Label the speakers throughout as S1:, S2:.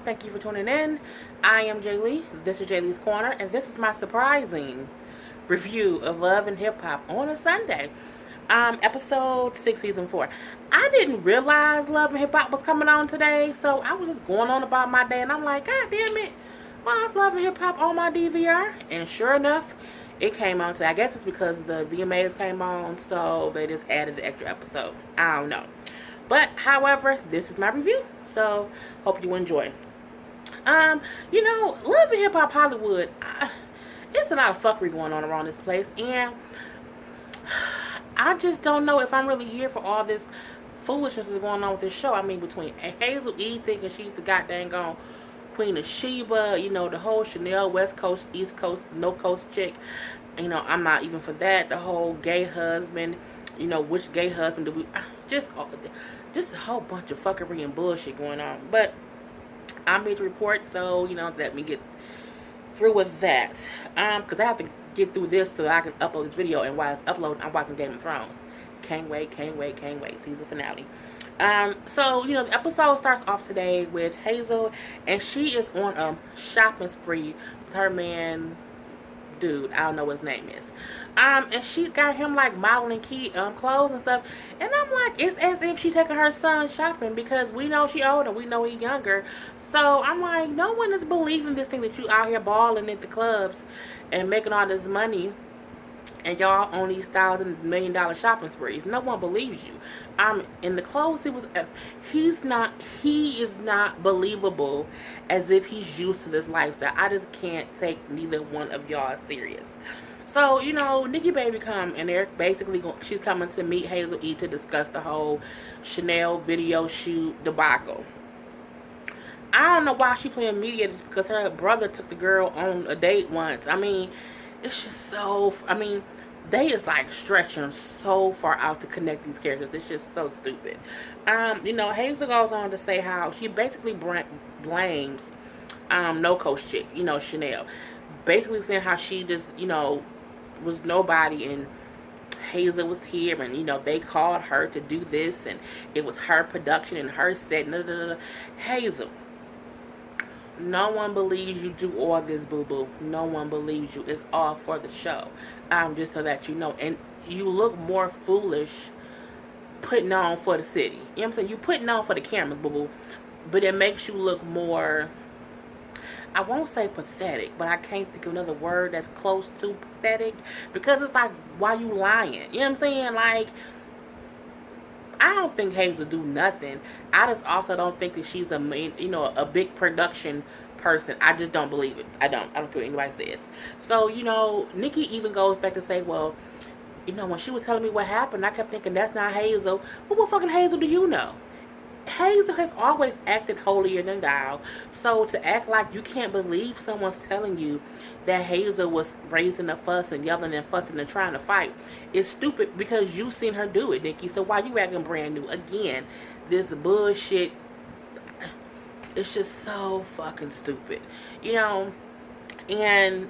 S1: Thank you for tuning in. I am Jay Lee. This is Jay Lee's Corner, and this is my surprising review of Love and Hip Hop on a Sunday. Episode 6, Season 4. I didn't realize Love and Hip Hop was coming on today, so I was just going on about my day, and I'm like, God damn it, why is Love and Hip Hop on my DVR? And sure enough, it came on today. I guess it's because the VMAs came on, so they just added an extra episode. I don't know. But, however, this is my review, so hope you enjoy. Love and Hip Hop Hollywood, it's a lot of fuckery going on around this place, and I just don't know if I'm really here for all this foolishness that's going on with this show. I mean, between Hazel E thinking she's the goddamn gone Queen of Sheba, the whole Chanel West Coast, East Coast, No Coast chick, I'm not even for that. The whole gay husband, which gay husband do we, just a whole bunch of fuckery and bullshit going on. But I'm here to report, so, let me get through with that. Because I have to get through this so that I can upload this video, and while it's uploading, I'm watching Game of Thrones. Can't wait. Season finale. The episode starts off today with Hazel, and she is on a shopping spree with her man, dude, I don't know what his name is. And she got him like modeling clothes and stuff. And I'm like, it's as if she taking her son shopping, because we know she older, we know he younger. So I'm like, no one is believing this thing that you out here balling at the clubs and making all this money, and y'all on these $1,000 million shopping sprees. No one believes you. In the clothes he is not believable, as if he's used to this lifestyle. I just can't take neither one of y'all serious. So, Nikki Baby come, and they're basically she's coming to meet Hazel E to discuss the whole Chanel video shoot debacle. I don't know why she playing mediator, just because her brother took the girl on a date once. I mean, it's just so, they just like stretching so far out to connect these characters. It's just so stupid. Hazel goes on to say how she basically blames No Coast chick, Chanel. Basically saying how she just, was nobody, and Hazel was here, and they called her to do this, and it was her production and her set. Hazel, no one believes you do all this, boo-boo. No one believes you. It's all for the show. Just so that you know. And you look more foolish putting on for the city. You know what I'm saying? You putting on for the cameras, boo-boo. But it makes you look more, I won't say pathetic, but I can't think of another word that's close to pathetic. Because it's like, why you lying? You know what I'm saying? Like, I don't think Hazel do nothing. I just also don't think that she's a big production person. I just don't believe it. I don't care what anybody says. So, Nikki even goes back to say, well, when she was telling me what happened, I kept thinking that's not Hazel. Well, what fucking Hazel do you know? Hazel has always acted holier than thou. So to act like you can't believe someone's telling you that Hazel was raising a fuss and yelling and fussing and trying to fight is stupid, because you've seen her do it, Nikki. So why you acting brand new? Again, this bullshit, it's just so fucking stupid. And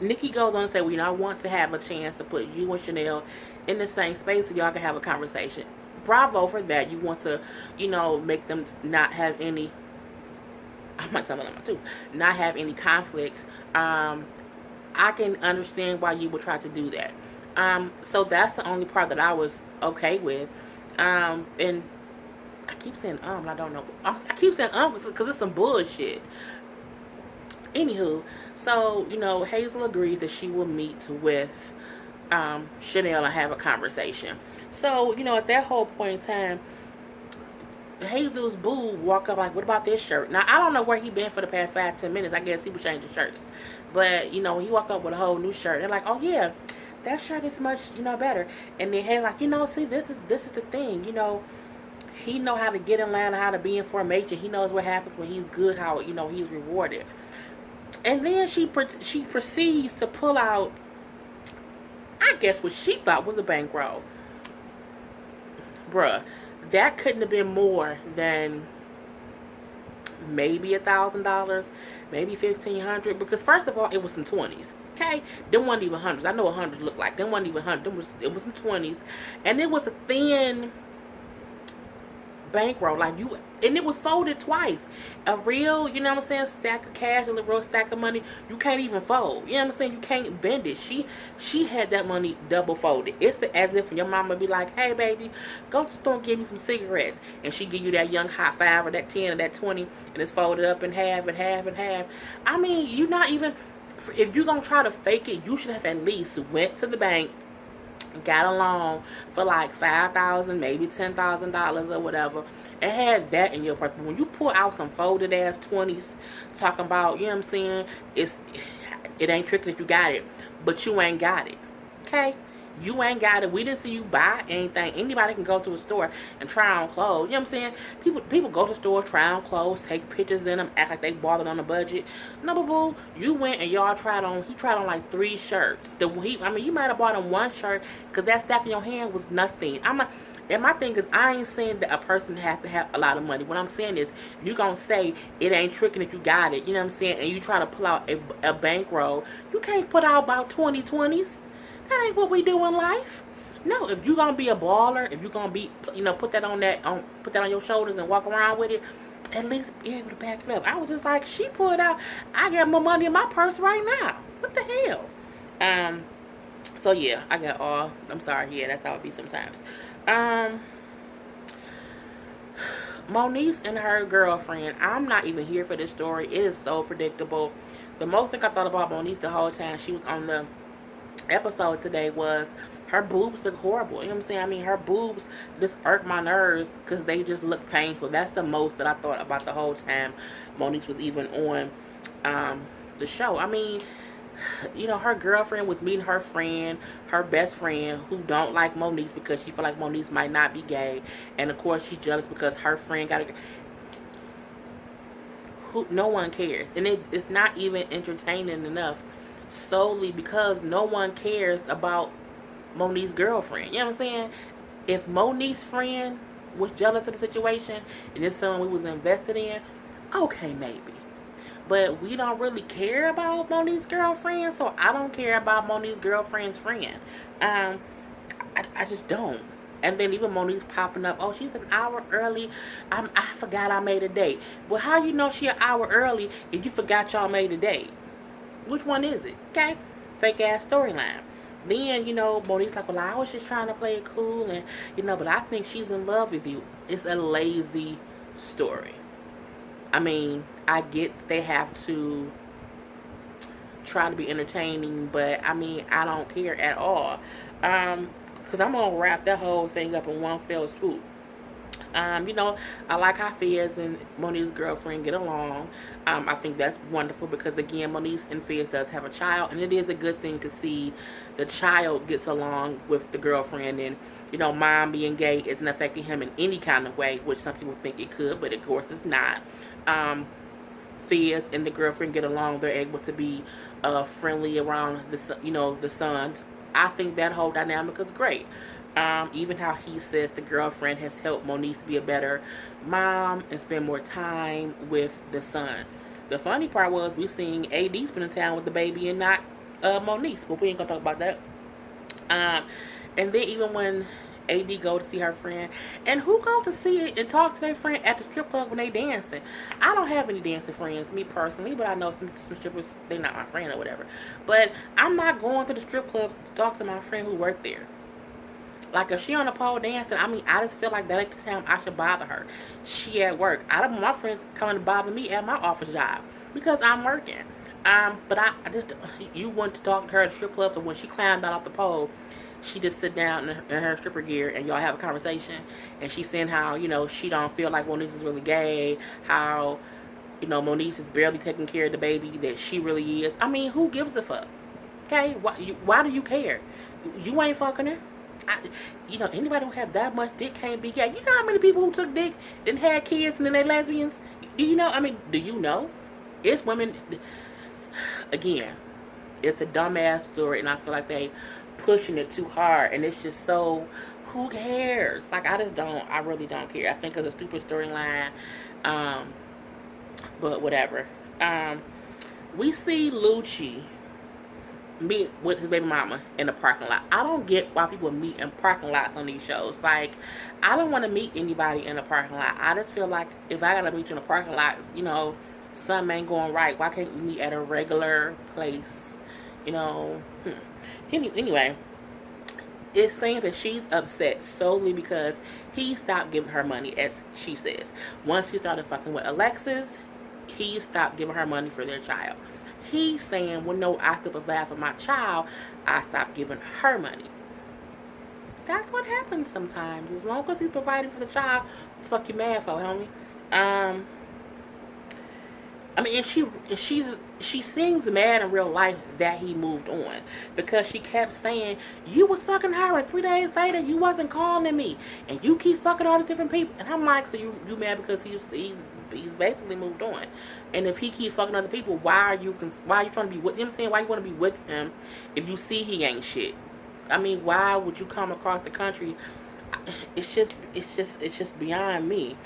S1: Nikki goes on to say, well, I want to have a chance to put you and Chanel in the same space so y'all can have a conversation. Bravo for that. You want to, make them not have any, I might say that too, not have any conflicts. I can understand why you would try to do that. So that's the only part that I was okay with. And I keep saying I don't know. I keep saying because it's some bullshit. Anywho, so, Hazel agrees that she will meet with Chanel and have a conversation. So, at that whole point in time, Hazel's boo walk up like, what about this shirt? Now, I don't know where he been for the past 5-10 minutes. I guess he was changing shirts. But, he walk up with a whole new shirt. They're like, oh, yeah, that shirt is much, better. And then Hazel's like, see, this is the thing. He know how to get in line, how to be in formation. He knows what happens when he's good, how, he's rewarded. And then she proceeds to pull out, I guess, what she thought was a bankroll. Bruh, that couldn't have been more than maybe $1,000, maybe $1,500. Because first of all, it was some 20s. Okay, them wasn't even hundreds. I know what hundreds look like. Them wasn't even hundreds. It was some 20s, and it was a thin bankroll, like you, and it was folded twice. A real, you know what I'm saying, stack of cash, a real stack of money, you can't even fold. You know what I'm saying? You can't bend it. She had that money double folded. It's as if your mama be like, hey baby, go to the store and give me some cigarettes, and she give you that young high five or that 10 or that 20, and it's folded up in half and half and half. I mean, you're not even, if you're gonna try to fake it, you should have at least went to the bank, got a loan for like $5,000, maybe $10,000 or whatever, and had that in your purse. When you pull out some folded ass 20s, talking about, you know what I'm saying, it ain't tricky if you got it, but you ain't got it. Okay? You ain't got it. We didn't see you buy anything. Anybody can go to a store and try on clothes. You know what I'm saying? People go to the store, try on clothes, take pictures in them, act like they bought it on a budget. No, boo, you went and y'all tried on. He tried on like 3 shirts. You might have bought him 1 shirt because that stack in your hand was nothing. And my thing is, I ain't saying that a person has to have a lot of money. What I'm saying is, you gonna say it ain't tricking if you got it. You know what I'm saying? And you try to pull out a bankroll. You can't put out about 20s. That ain't what we do in life. No, if you're gonna be a baller, if you're gonna be, put that on your shoulders and walk around with it, at least be able to back it up. I was just like, she pulled out. I got more money in my purse right now. What the hell? So yeah, I got all. I'm sorry. Yeah, that's how it be sometimes. Moniece and her girlfriend. I'm not even here for this story. It is so predictable. The most thing I thought about Moniece the whole time she was on the episode today was her boobs look horrible. You know what I'm saying? I mean, her boobs just irk my nerves because they just look painful. That's the most that I thought about the whole time Moniece was even on the show. I mean, her girlfriend was meeting her friend, her best friend, who don't like Moniece because she feel like Moniece might not be gay, and of course she's jealous because her friend got a. No one cares, and it's not even entertaining enough. Solely because no one cares about Moniece's girlfriend. You know what I'm saying? If Moniece's friend was jealous of the situation and it's something we was invested in, okay, maybe. But we don't really care about Moniece's girlfriend, so I don't care about Moniece's girlfriend's friend. I just don't. And then even Moniece popping up, oh, she's an hour early. I forgot I made a date. Well, how you know she an hour early if you forgot y'all made a date? Which one is it? Okay? Fake ass storyline. Then, Moniece's like, well, I was just trying to play it cool and, but I think she's in love with you. It's a lazy story. I mean, I get they have to try to be entertaining, but I mean, I don't care at all. Because I'm going to wrap that whole thing up in one fell swoop. I like how Fizz and Moniece's girlfriend get along. I think that's wonderful because, again, Moniece and Fizz does have a child, and it is a good thing to see the child gets along with the girlfriend, and, mom being gay isn't affecting him in any kind of way, which some people think it could, but of course it's not. Fizz and the girlfriend get along. They're able to be friendly around the sons. I think that whole dynamic is great. Even how he says the girlfriend has helped Moniece be a better mom and spend more time with the son. The funny part was we seen AD spending time with the baby and not Moniece, but we ain't gonna talk about that. And then even when AD go to see her friend, and who go to see it and talk to their friend at the strip club when they dancing? I don't have any dancing friends, me personally, but I know some strippers, they're not my friend or whatever. But I'm not going to the strip club to talk to my friend who worked there. Like, if she on the pole dancing, I mean, I just feel like that ain't the time I should bother her. She at work. I don't want my friends coming to bother me at my office job because I'm working. But I just, you want to talk to her at the strip club, so when she climbed out off the pole, she just sit down in her stripper gear and y'all have a conversation. And she's saying how, she don't feel like Moniece is really gay. How, Moniece is barely taking care of the baby that she really is. I mean, who gives a fuck? Okay? Why do you care? You ain't fucking her. Anybody who have that much dick can't be gay. You know how many people who took dick and had kids and then they lesbians? Do you know? I mean, do you know? It's women. Again, it's a dumbass story, and I feel like they pushing it too hard, and it's just so. Who cares? Like, I really don't care. I think it's a stupid storyline, but whatever. We see Lucci meet with his baby mama in the parking lot. I don't get why people meet in parking lots on these shows. Like, I don't want to meet anybody in the parking lot. I just feel like if I gotta meet you in the parking lot, you know, something ain't going right. Why can't we meet at a regular place? You know. Anyway, it's saying that she's upset solely because he stopped giving her money, as she says. Once he started fucking with Alexis, he stopped giving her money for their child. He's saying, well, no, I still provide for my child. I stopped giving her money. That's what happens sometimes. As long as he's providing for the child, what the fuck you mad for, homie? I mean, and she seems mad in real life that he moved on, because she kept saying, you was fucking her, and 3 days later you wasn't calling me, and you keep fucking all these different people. And I'm like, so you mad because he's basically moved on? And if he keeps fucking other people, why are you trying to be with him? You know what I'm saying? Why you want to be with him if you see he ain't shit? I mean, why would you come across the country? It's just beyond me.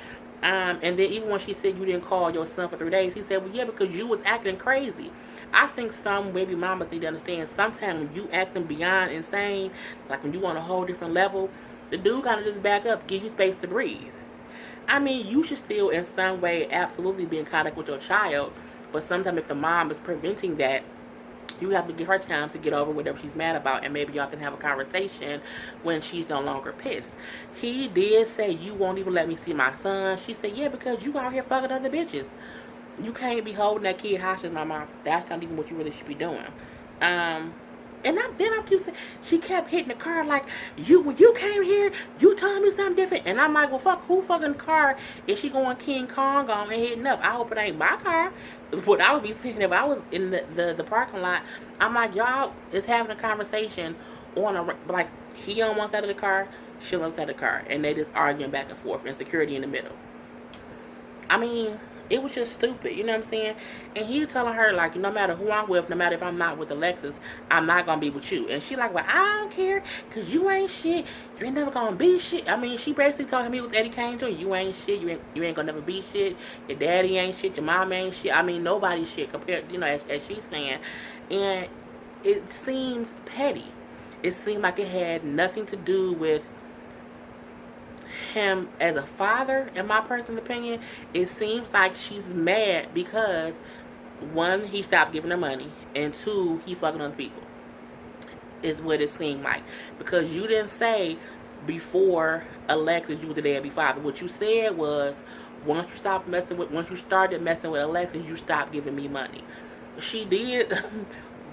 S1: And then even when she said you didn't call your son for 3 days, he said, well, yeah, because you was acting crazy. I think some baby mamas need to understand, sometimes when you acting beyond insane, like when you on a whole different level, the dude gotta just back up, give you space to breathe. I mean, you should still in some way absolutely be in contact with your child, but sometimes if the mom is preventing that, you have to give her time to get over whatever she's mad about, and maybe y'all can have a conversation when she's no longer pissed. He did say, you won't even let me see my son. She said, yeah, because you out here fucking other bitches. You can't be holding that kid hostage, my mom. That's not even what you really should be doing. And then I keep saying, she kept hitting the car like, when you came here, you told me something different. And I'm like, well, fuck, who fucking car is she going King Kong on and hitting up? I hope it ain't my car. What I would be saying if I was in the parking lot. I'm like, y'all is having a conversation on like, he on one side of the car, she on the other side of the car. And they just arguing back and forth, and security in the middle. I mean, it was just stupid, you know what I'm saying? And he telling her, like, no matter who I'm with, no matter if I'm not with Alexis, I'm not gonna be with you. And she like, well, I don't care, because you ain't shit. You ain't never gonna be shit. I mean, she basically talking to me with Eddie Kane Jr. You ain't shit. You ain't gonna never be shit. Your daddy ain't shit. Your mom ain't shit. I mean, nobody's shit compared, you know, as she's saying. And it seems petty. It seemed like it had nothing to do with him as a father. In my personal opinion, it seems like she's mad because, one, he stopped giving her money, and two, he fucking other people, is what it seemed like. Because you didn't say before Alexis you was a deadbeat father. What you said was, once you started messing with Alexis, you stopped giving me money. She did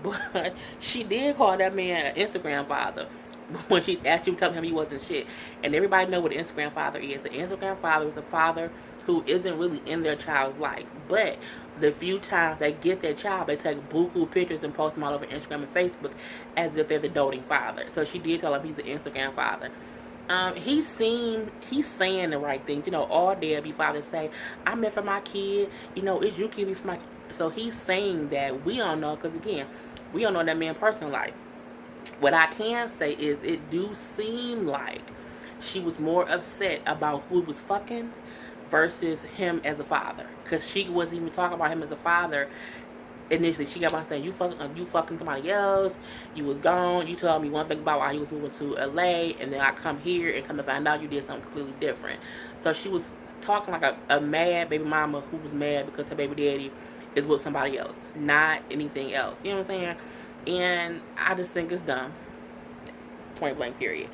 S1: but she did call that man an Instagram father when she actually was telling him he wasn't shit. And everybody know what an Instagram father is. The Instagram father is a father who isn't really in their child's life. But the few times they get their child, they take buku pictures and post them all over Instagram and Facebook as if they're the doting father. So she did tell him he's an Instagram father. He's saying the right things. You know, all deadbeat fathers say, I'm in for my kid. You know, it's you keeping for my kid. So he's saying that. We don't know, because again, we don't know that man's personal life. What I can say is it do seem like she was more upset about who was fucking versus him as a father. Because she wasn't even talking about him as a father initially. She kept on saying, you fucking somebody else. You was gone. You told me one thing about why you was moving to LA. And then I come here and come to find out you did something completely different. So she was talking like a mad baby mama who was mad because her baby daddy is with somebody else. Not anything else. You know what I'm saying? And I just think it's dumb. Point blank period.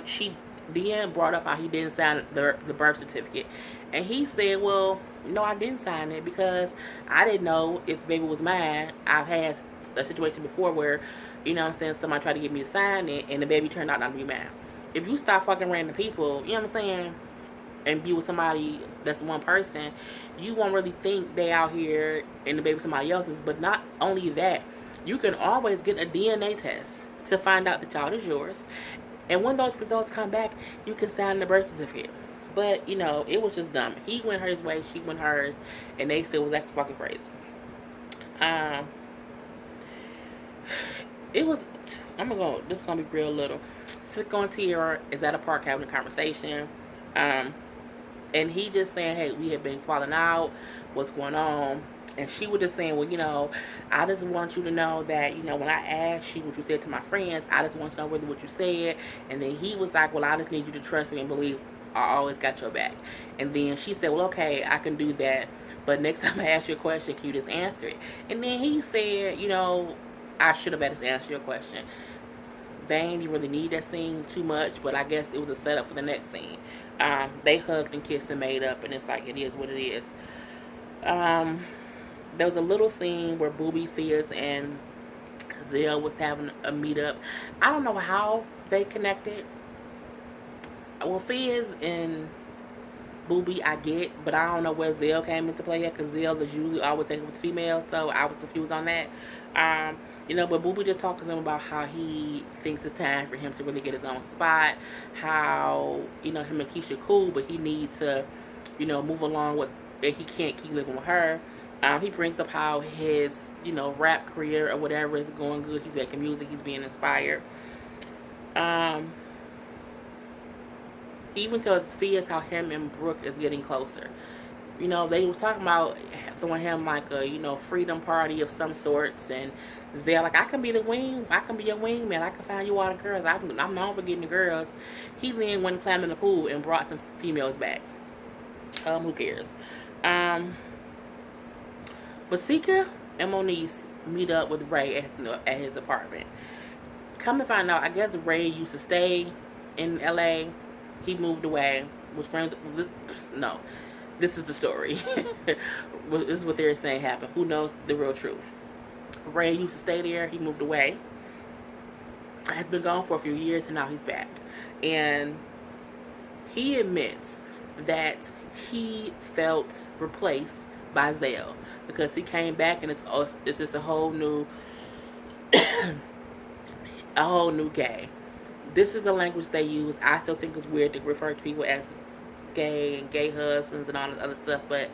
S1: She then brought up how he didn't sign the birth certificate. And he said, well, no, I didn't sign it because I didn't know if the baby was mine. I've had a situation before where, you know what I'm saying, somebody tried to get me to sign it and the baby turned out not to be mine. If you stop fucking random people, you know what I'm saying, and be with somebody that's one person, you won't really think they out here and the baby somebody else's. But not only that, you can always get a DNA test to find out the child is yours. And when those results come back, you can sign the birth certificate. But, you know, it was just dumb. He went his way, she went hers, and they still was acting fucking crazy. It was, this is going to be real little. Sicko and Tierra is at a park having a conversation. And he just saying, hey, we have been falling out. What's going on? And she was just saying, well, I just want you to know that, when I asked you what you said to my friends, I just want to know really what you said. And then he was like, well, I just need you to trust me and believe I always got your back. And then she said, well, okay, I can do that. But next time I ask you a question, can you just answer it? And then he said, I should have just answered your question. They ain't really need that scene too much, but I guess it was a setup for the next scene. They hugged and kissed and made up, and it's like, it is what it is. There was a little scene where Booby, Fizz, and Zell was having a meetup. I don't know how they connected. Well, Fizz and Booby I get, but I don't know where Zell came into play yet, because Zell is usually always thinking with females, so I was confused on that. But Booby just talked to them about how he thinks it's time for him to really get his own spot, how, him and Keisha cool, but he needs to, move along with, he can't keep living with her. He brings up how his, rap career or whatever is going good. He's making music, he's being inspired. He even tells Fizz how him and Brooke is getting closer. They was talking about throwing him like a, freedom party of some sorts, and they're like, I can be your wingman, I can find you all the girls, I'm known for getting the girls. He then went and climbed in the pool and brought some females back. Who cares? Masika and Moniece meet up with Ray at his apartment. Come to find out, I guess Ray used to stay in LA. He moved away, was friends with, no, this is the story. This is what they're saying happened. Who knows the real truth? Ray used to stay there. He moved away. Has been gone for a few years, and now he's back. And he admits that he felt replaced by Zell, because he came back and it's just a whole new gay. This is the language they use. I still think it's weird to refer to people as gay and gay husbands and all this other stuff, but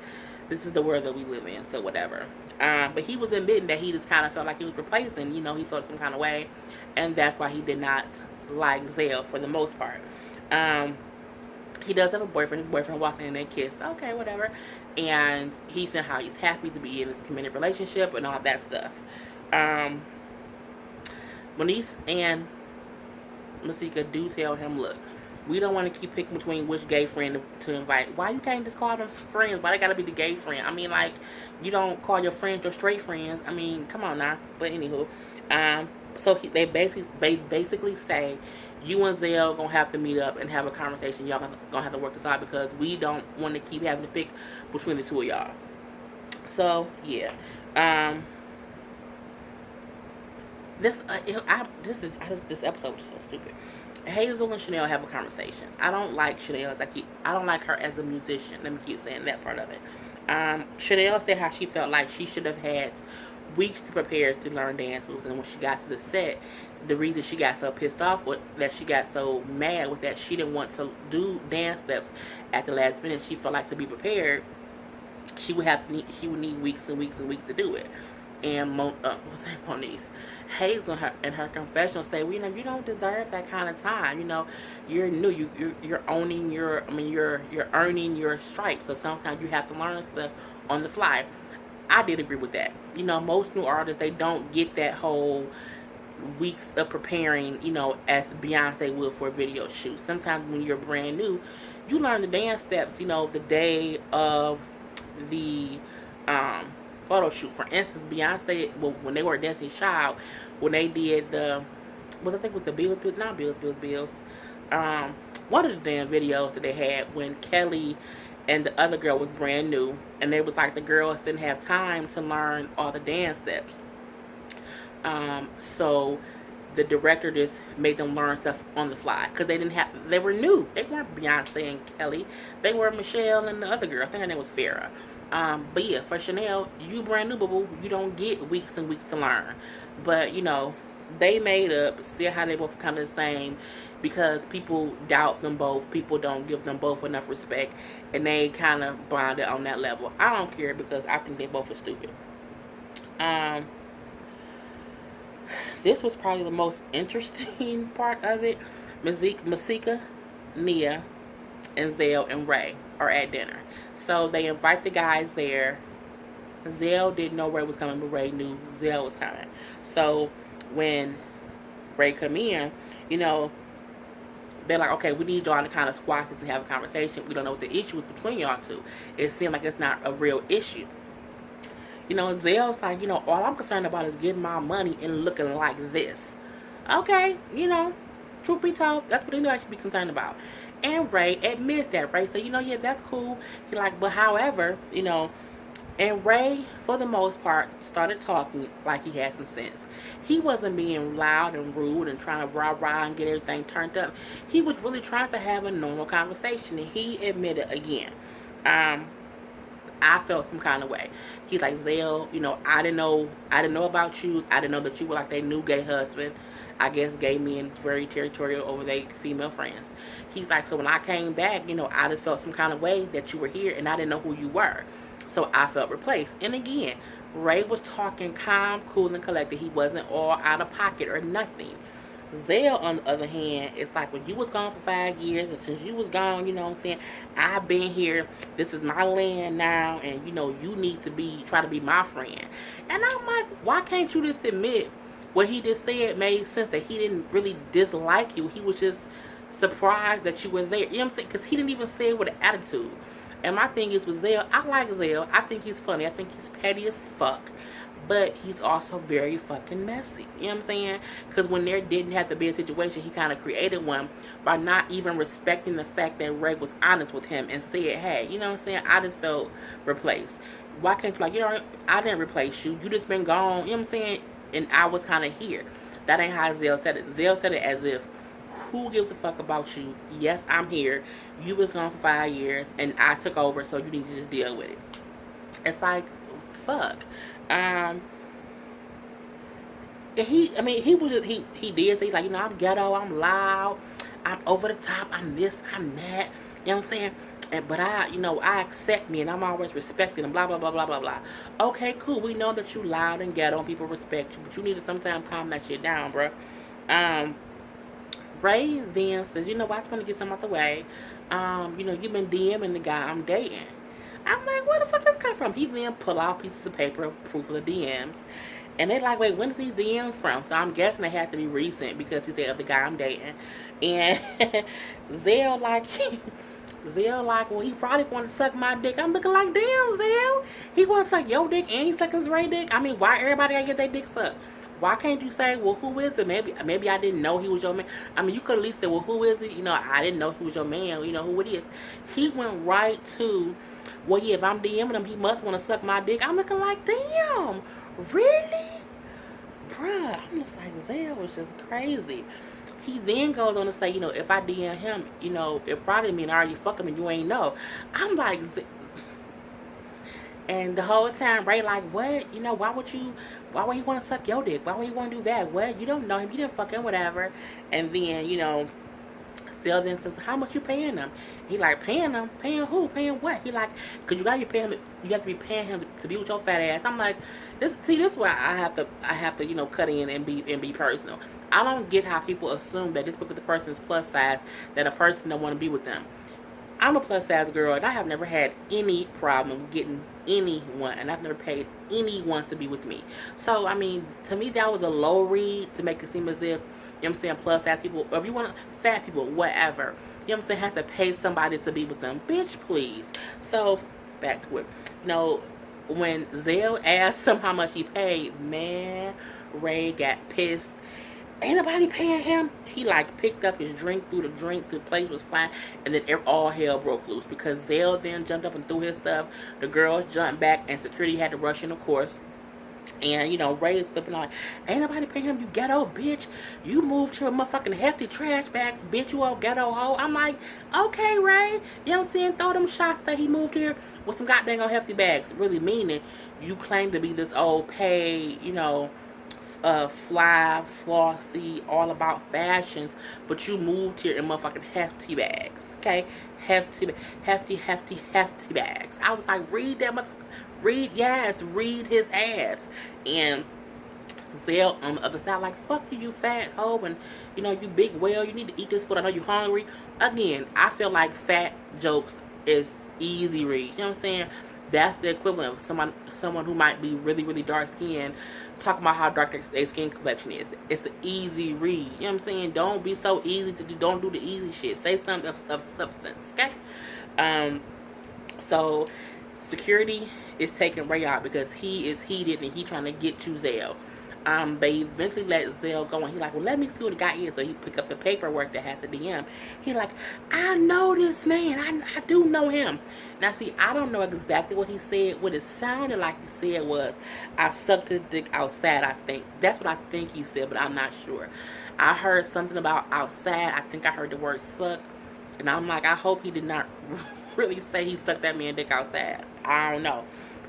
S1: this is the world that we live in, so whatever. But he was admitting that he just kind of felt like he was replacing, he felt some kind of way, and that's why he did not like Zell for the most part. He does have a boyfriend. His boyfriend walked in and they kissed. Okay, whatever. And he said how he's happy to be in this committed relationship and all that stuff. Moniece and Masika do tell him, look, we don't want to keep picking between which gay friend to invite. Why you can't just call them friends? Why they gotta be the gay friend? I mean, like, you don't call your friends your straight friends. I mean, come on now. But anywho, so they basically say, you and Zell gonna have to meet up and have a conversation. Y'all gonna have to work this out, because we don't want to keep having to pick between the two of y'all. So yeah, this episode was so stupid. Hazel and Chanel have a conversation. I don't like Chanel. I don't like her as a musician. Let me keep saying that part of it. Chanel said how she felt like she should have had weeks to prepare to learn dance moves, and when she got to the set, the reason she got so pissed off, that she got so mad, was that she didn't want to do dance steps at the last minute. She felt like to be prepared, she would need weeks and weeks and weeks to do it. And Moniece, Hazel in her confessional say, well, you don't deserve that kind of time. You're new. You're owning you're earning your stripes. So sometimes you have to learn stuff on the fly. I did agree with that. Most new artists, they don't get that whole weeks of preparing, as Beyonce would for a video shoot. Sometimes when you're brand new, you learn the dance steps, the day of the photo shoot. For instance, Beyonce, when they were Destiny's Child, when they did the Bills, one of the damn videos that they had when Kelly and the other girl was brand new, and they was like, the girls didn't have time to learn all the dance steps. So the director just made them learn stuff on the fly, because they were new. They weren't Beyonce and Kelly. They were Michelle and the other girl. I think her name was Farrah. But yeah, for Chanel, you brand new, boo-boo. You don't get weeks and weeks to learn. But, they made up, see how they both kind of the same, because people doubt them both. People don't give them both enough respect, and they kind of bonded on that level. I don't care, because I think they both are stupid. This was probably the most interesting part of it. Masika, Nia, and Zell and Ray are at dinner. So they invite the guys there, Zell didn't know Ray was coming, but Ray knew Zell was coming. So when Ray come in, you know, they're like, okay, we need y'all to kind of squash this and have a conversation. We don't know what the issue is between y'all two. It seemed like it's not a real issue. You know, Zell's like, you know, all I'm concerned about is getting my money and looking like this. Okay, you know, truth be told, that's what anybody should be concerned about. And Ray admits that. Ray said, you know, yeah, that's cool. He like, but however, you know, and Ray, for the most part, started talking like he had some sense. He wasn't being loud and rude and trying to rah-rah and get everything turned up. He was really trying to have a normal conversation. And he admitted again, I felt some kind of way. He's like, Zell, you know, I didn't know about you. I didn't know that you were like their new gay husband. I guess gay men very territorial over their female friends. He's like, so when I came back, you know, I just felt some kind of way that you were here and I didn't know who you were. So I felt replaced. And again, Ray was talking calm, cool, and collected. He wasn't all out of pocket or nothing. Zell, on the other hand, it's like when you was gone for 5 years, and since you was gone, you know what I'm saying, I've been here, this is my land now, and you know, you need to try to be my friend. And I'm like, why can't you just admit what he just said made sense, that he didn't really dislike you, he was just surprised that you were there, you know what I'm saying, because he didn't even say it with an attitude. And my thing is with Zell, I like Zell, I think he's funny, I think he's petty as fuck. But he's also very fucking messy. You know what I'm saying? Because when there didn't have to be a situation, he kind of created one by not even respecting the fact that Ray was honest with him and said, hey, you know what I'm saying? I just felt replaced. Why can't you, like, you know, I didn't replace you. You just been gone. You know what I'm saying? And I was kind of here. That ain't how Zell said it. Zell said it as if, who gives a fuck about you? Yes, I'm here. You was gone for 5 years and I took over, so you need to just deal with it. It's like, fuck. He did say, like, you know, I'm ghetto, I'm loud, I'm over the top, I'm this, I'm that, you know what I'm saying? But I accept me and I'm always respected and blah, blah, blah, blah, blah, blah. Okay, cool, we know that you loud and ghetto and people respect you, but you need to sometimes calm that shit down, bro. Ray then says, you know what, I just want to get something out the way. You know, you've been DMing the guy I'm dating. I'm like, where the fuck does this come from? He then pull out pieces of paper of proof of the DMs. And they're like, wait, when is these DMs from? So I'm guessing they have to be recent because he said of the guy I'm dating. And Zell like, well, he probably want to suck my dick. I'm looking like, damn, Zell. He want to suck your dick and he suck his Ray dick? I mean, why everybody gotta get their dick sucked? Why can't you say, well, who is it? Maybe I didn't know he was your man. I mean, you could at least say, well, who is it? You know, I didn't know he was your man. You know who it is. He went right to, well, yeah, if I'm DMing him, he must want to suck my dick. I'm looking like, damn, really? Bruh, I'm just like, Zell was just crazy. He then goes on to say, you know, if I DM him, you know, it probably mean I already fucked him and you ain't know. I'm like, and the whole time, Ray like, what? You know, why would he want to suck your dick? Why would he want to do that? What? You don't know him. You didn't fuck him, whatever. And then, you know, Zell then says, how much you paying him? He like, paying him? Paying who? Paying what? He like, because you got to be paying him. You have to be paying him to be with your fat ass. I'm like, this is where I have to, you know, cut in and be personal. I don't get how people assume that just because the person's plus size, that a person don't want to be with them. I'm a plus size girl, and I have never had any problem getting anyone, and I've never paid anyone to be with me. So, I mean, to me, that was a low read to make it seem as if, you know what I'm saying, plus size people, or if you want fat people, whatever, you know what I'm saying, have to pay somebody to be with them. Bitch, please. So, back to it. You know, when Zell asked him how much he paid, man, Ray got pissed. Ain't nobody paying him. He like picked up his drink, threw the place was fine, and then all hell broke loose because Zell then jumped up and threw his stuff. The girls jumped back and security had to rush in, of course. And, you know, Ray is flipping on like, ain't nobody paying him, you ghetto bitch. You moved here with motherfucking hefty trash bags, bitch, you old ghetto hoe. I'm like, okay, Ray. You know what I'm saying? Throw them shots that he moved here with some goddamn old hefty bags. Really meaning you claim to be this old paid, you know, fly, flossy, all about fashions, but you moved here in motherfucking hefty bags, okay? Hefty bags. I was like, read his ass. And Zell on the other side, like, fuck you fat hoe, and, you know, you big whale, you need to eat this food, I know you hungry. Again, I feel like fat jokes is easy read, you know what I'm saying? That's the equivalent of someone who might be really, really dark skinned talking about how dark their skin complexion is. It's an easy read. You know what I'm saying? Don't be so easy to do. Don't do the easy shit. Say something of substance, okay? So security is taking Ray out because he is heated and he trying to get to Zell. They eventually let Zell go, and he like, well, let me see what the guy is. So he pick up the paperwork that has the DM. He like, I know this man. I do know him. Now, see, I don't know exactly what he said. What it sounded like he said was, I sucked his dick outside, I think. That's what I think he said, but I'm not sure. I heard something about outside. I think I heard the word suck. And I'm like, I hope he did not really say he sucked that man's dick outside. I don't know.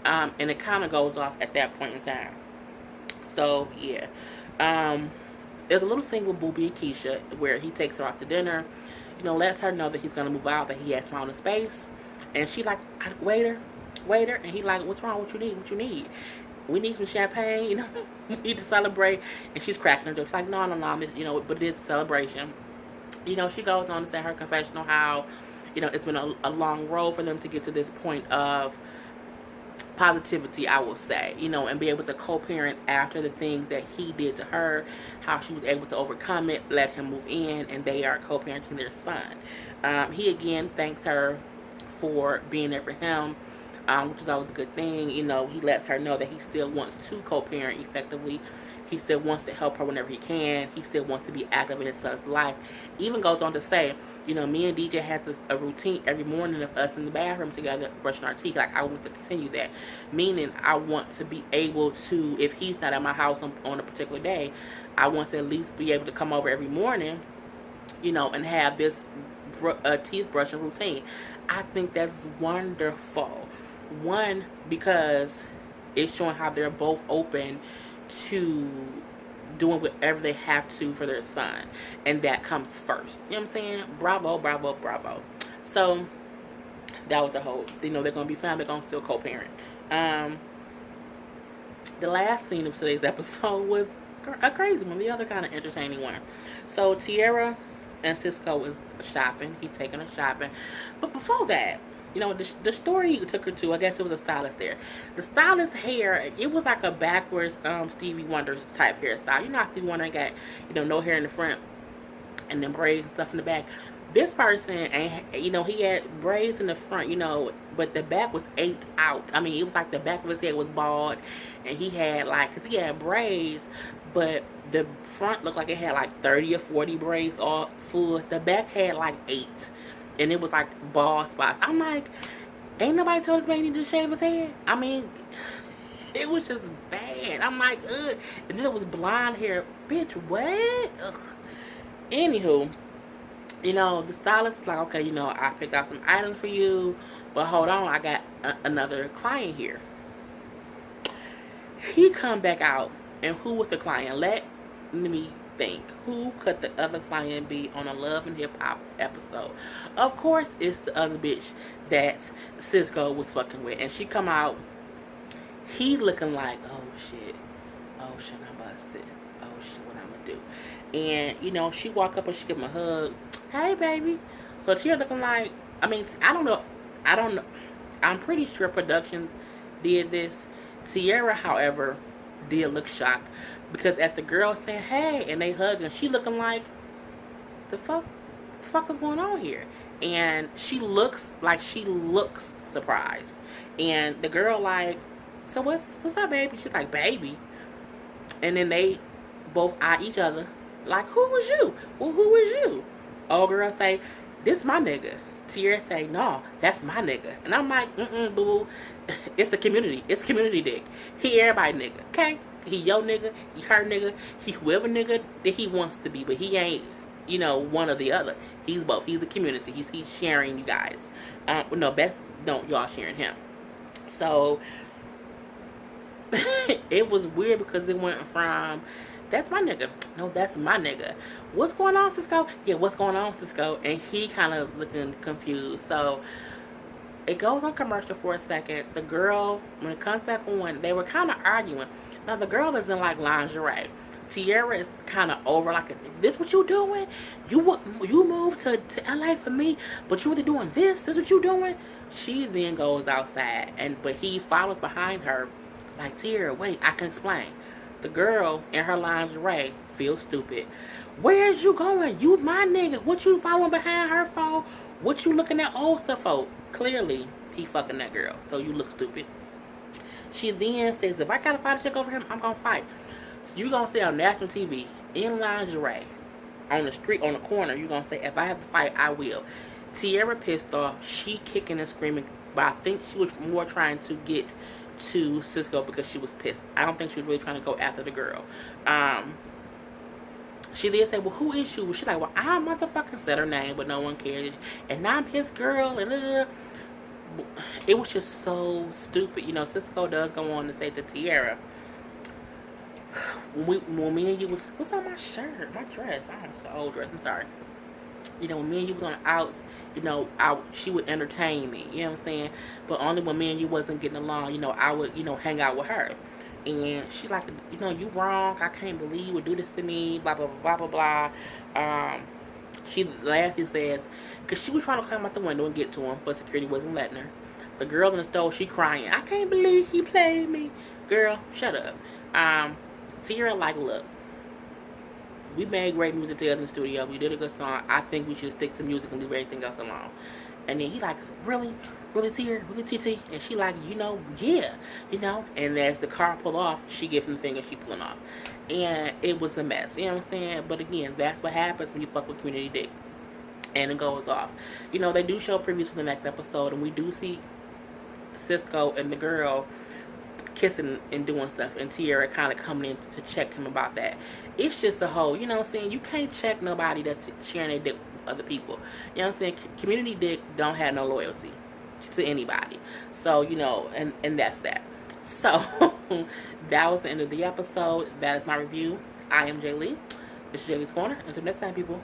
S1: And it kind of goes off at that point in time. So, yeah. There's a little scene with Boobie and Keisha where he takes her out to dinner. You know, lets her know that he's going to move out, that he has found a space. And she like, waiter. And he like, what's wrong? What you need? We need some champagne, you know. We need to celebrate. And she's cracking her jokes like, no, you know, but it is a celebration. You know, she goes on to say her confessional how, you know, it's been a long road for them to get to this point of positivity, I will say, you know, and be able to co-parent after the things that he did to her, how she was able to overcome it, let him move in, and they are co-parenting their son. He again thanks her for being there for him, which is always a good thing. You know, he lets her know that he still wants to co-parent effectively. He still wants to help her whenever he can. He still wants to be active in his son's life. Even goes on to say, you know, me and DJ has a routine every morning of us in the bathroom together brushing our teeth. Like, I want to continue that. Meaning, I want to be able to, if he's not at my house on a particular day, I want to at least be able to come over every morning, you know, and have this teeth brushing routine. I think that's wonderful. One, because it's showing how they're both open to doing whatever they have to for their son, and that comes first. You know what I'm saying? Bravo. So that was the whole, you know, they're gonna be fine, they're gonna still co-parent. The last scene of today's episode was a crazy one, the other kind of entertaining one. So Tierra and Cisco was shopping. He taking her shopping, but before that, you know, the story he took her to, I guess it was a stylist there. The stylist hair, it was like a backwards Stevie Wonder type hairstyle. You know how Stevie Wonder got, you know, no hair in the front and then braids and stuff in the back. This person, ain't, you know, he had braids in the front, you know, but the back was ate out. I mean, it was like the back of his head was bald, and he had like, because he had braids, but the front looked like it had like 30 or 40 braids all full. The back had like 8. And it was like bald spots. I'm like, ain't nobody told this man he need to shave his head? I mean, it was just bad. I'm like, ugh. And then it was blonde hair. Bitch, what? Ugh. Anywho, you know, the stylist is like, okay, you know, I picked out some items for you, but hold on, I got another client here. He come back out, and who was the client? Let me think. Who could the other client be on a Love and Hip Hop episode? Of course, it's the other bitch that Cisco was fucking with. And she come out, he looking like, oh shit, I'm busted. Oh shit, what I'm gonna do? And, you know, she walk up and she give him a hug. Hey, baby. So she looking like, I mean, I don't know. I'm pretty sure production did this. Tierra, however, did look shocked. Because as the girl saying, hey, and they hugging, she looking like, the fuck is going on here? And she looks surprised. And the girl like, so what's up, baby? She's like, baby. And then they both eye each other. Like, who was you? Well, who was you? Old girl say, this my nigga. Tierra say, no, that's my nigga. And I'm like, boo. It's the community. It's community dick. He everybody nigga. Okay? He your nigga, he her nigga, he whoever nigga that he wants to be, but he ain't, you know, one or the other. He's both. He's a community. He's sharing you guys. Y'all sharing him. So it was weird because it went from, that's my nigga. No, that's my nigga. What's going on, Cisco? Yeah, what's going on, Cisco? And he kind of looking confused. So it goes on commercial for a second. The girl, when it comes back on, they were kind of arguing. Now, the girl is in, like, lingerie. Tierra is kind of over, like, this what you doing? You moved to LA for me, but you really doing this? This what you doing? She then goes outside, but he follows behind her, like, Tierra, wait, I can explain. The girl in her lingerie feels stupid. Where's you going? You my nigga. What you following behind her for? What you looking at old stuff for? Clearly, he fucking that girl, so you look stupid. She then says, if I gotta fight a chick over him, I'm gonna fight. So you gonna stay on national TV in lingerie on the street, on the corner. You gonna say, if I have to fight, I will. Tierra pissed off. She kicking and screaming, but I think she was more trying to get to Cisco because she was pissed. I don't think she was really trying to go after the girl. She then said, well, who is you? She's like, well, I motherfucking said her name, but no one cared. And I'm his girl. And it was just so stupid. You know, Cisco does go on to say to Tierra, when me and you was, what's on my shirt? My dress. I'm so old dress. I'm sorry. You know, when me and you was on the outs, you know, she would entertain me. You know what I'm saying? But only when me and you wasn't getting along, you know, I would, you know, hang out with her. And she like, you know, you wrong. I can't believe you would do this to me. Blah, blah, blah, blah, blah, blah. She laughed and says, because she was trying to climb out the window and get to him, but security wasn't letting her. The girl in the store, she crying. I can't believe he played me. Girl, shut up. Tierra like, look, we made great music together in the studio. We did a good song. I think we should stick to music and leave everything else alone. And then he like, really? Really, Tierra? Really, TT? And she like, you know, yeah. You know? And as the car pull off, she gives him the finger, she pulling off. And it was a mess. You know what I'm saying? But again, that's what happens when you fuck with community dick. And it goes off. You know, they do show previews for the next episode. And we do see Cisco and the girl kissing and doing stuff. And Tierra kind of coming in to check him about that. It's just a whole, you know what I'm saying? You can't check nobody that's sharing their dick with other people. You know what I'm saying? Community dick don't have no loyalty to anybody. So, you know, and that's that. So, that was the end of the episode. That is my review. I am Jay Lee. This is Jay Lee's Corner. Until next time, people.